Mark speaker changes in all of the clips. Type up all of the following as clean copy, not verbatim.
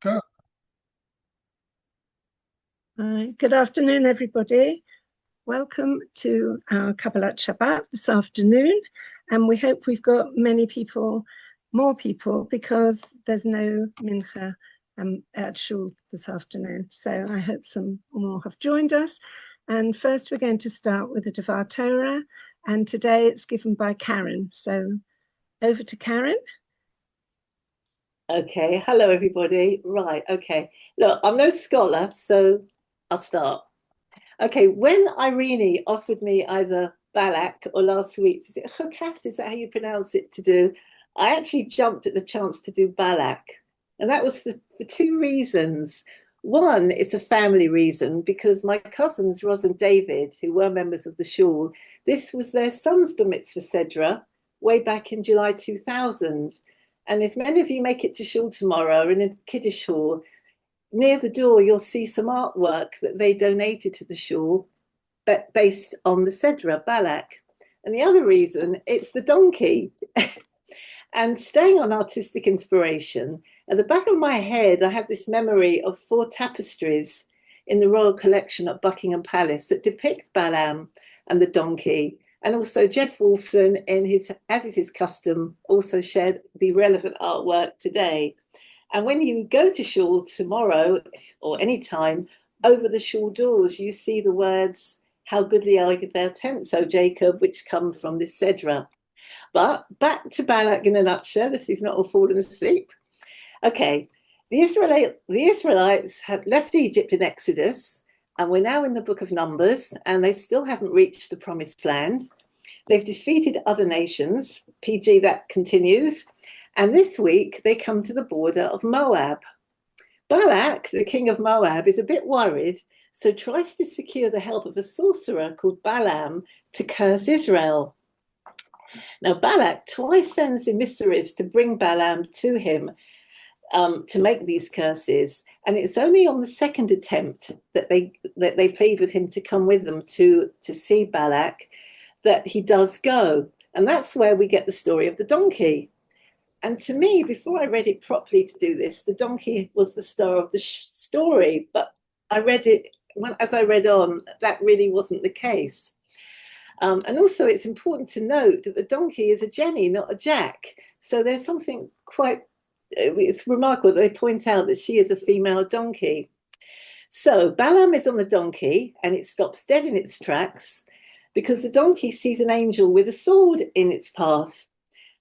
Speaker 1: Go.
Speaker 2: Good afternoon, everybody. Welcome to our Kabbalat Shabbat this afternoon. And we hope we've got more people, because there's no mincha at Shul this afternoon. So I hope some more have joined us. And first, we're going to start with the Devar Torah. And today it's given by Karen. So over to Karen.
Speaker 3: Okay, hello everybody. Right, okay. Look, I'm no scholar, so I'll start. Okay, when Irene offered me either Balak or last week's, is it Chukath? Is that how you pronounce it to do? I actually jumped at the chance to do Balak. And that was for two reasons. One, it's a family reason because my cousins, Ros and David, who were members of the shul, this was their son's bar mitzvah sedra way back in July 2000. And if many of you make it to shul tomorrow in a Kiddush hall, near the door, you'll see some artwork that they donated to the shul, but based on the Sedra, Balak. And the other reason, it's the donkey. And staying on artistic inspiration, at the back of my head, I have this memory of 4 tapestries in the Royal Collection at Buckingham Palace that depict Balaam and the donkey. And also Jeff Wolfson, as is his custom, also shared the relevant artwork today. And when you go to shul tomorrow or any time, over the shul doors, you see the words, "How goodly are their tents, O Jacob," which come from this Sedra. But back to Balak in a nutshell, if you've not all fallen asleep. Okay, the Israelites have left Egypt in Exodus, and we're now in the book of Numbers, and they still haven't reached the promised land. They've defeated other nations, PG that continues, and this week they come to the border of Moab. Balak, the king of Moab, is a bit worried, so tries to secure the help of a sorcerer called Balaam to curse Israel. Now, Balak twice sends emissaries to bring Balaam to him to make these curses, and it's only on the second attempt that they plead with him to come with them to see Balak that he does go. And that's where we get the story of the donkey. And to me, before I read it properly to do this, the donkey was the star of the story. But I read it, as I read on, that really wasn't the case. And also, it's important to note that the donkey is a Jenny, not a Jack. So there's something it's remarkable that they point out that she is a female donkey. So Balaam is on the donkey and it stops dead in its tracks because the donkey sees an angel with a sword in its path.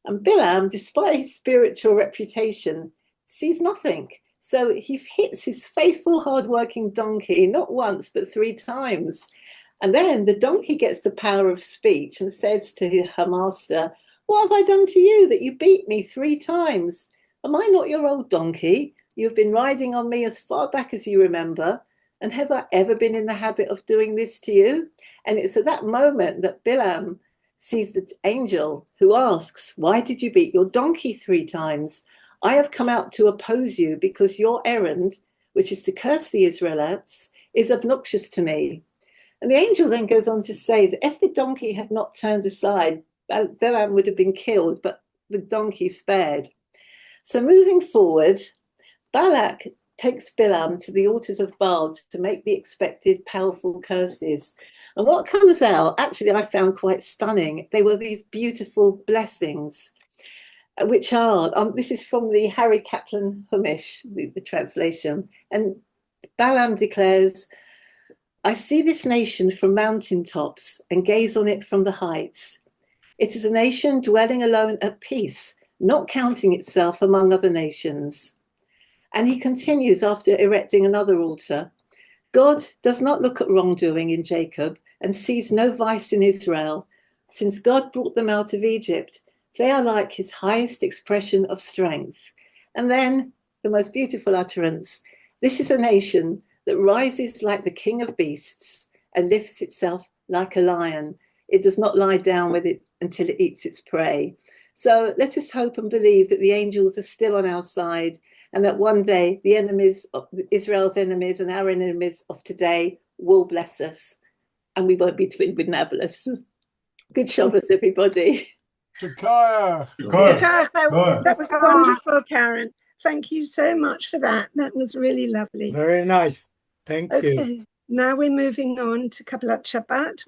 Speaker 3: And Balaam, despite his spiritual reputation, sees nothing. So he hits his faithful, hardworking donkey not once, but 3 times. And then the donkey gets the power of speech and says to her master, "What have I done to you that you beat me 3 times? Am I not your old donkey? You've been riding on me as far back as you remember. And have I ever been in the habit of doing this to you?" And it's at that moment that Balaam sees the angel who asks, "Why did you beat your donkey 3 times? I have come out to oppose you because your errand, which is to curse the Israelites, is obnoxious to me." And the angel then goes on to say that if the donkey had not turned aside, Balaam would have been killed, but the donkey spared. So moving forward, Balak takes Balaam to the altars of Baal to make the expected powerful curses. And what comes out, actually, I found quite stunning. They were these beautiful blessings, which are, this is from the Harry Kaplan Humish, the translation. And Balaam declares, "I see this nation from mountaintops and gaze on it from the heights. It is a nation dwelling alone at peace, not counting itself among other nations." And he continues after erecting another altar. "God does not look at wrongdoing in Jacob and sees no vice in Israel. Since God brought them out of Egypt, they are like his highest expression of strength." And then the most beautiful utterance, "This is a nation that rises like the king of beasts and lifts itself like a lion. It does not lie down with it until it eats its prey." So let us hope and believe that the angels are still on our side, and that one day the enemies of Israel's enemies and our enemies of today will bless us, and we won't be twinned with Nablus. Good Shabbos, everybody.
Speaker 1: Shakaya.
Speaker 2: That was wonderful, Karen. Thank you so much for that. That was really lovely.
Speaker 1: Very nice. Thank you.
Speaker 2: Okay, now we're moving on to Kabbalat Shabbat.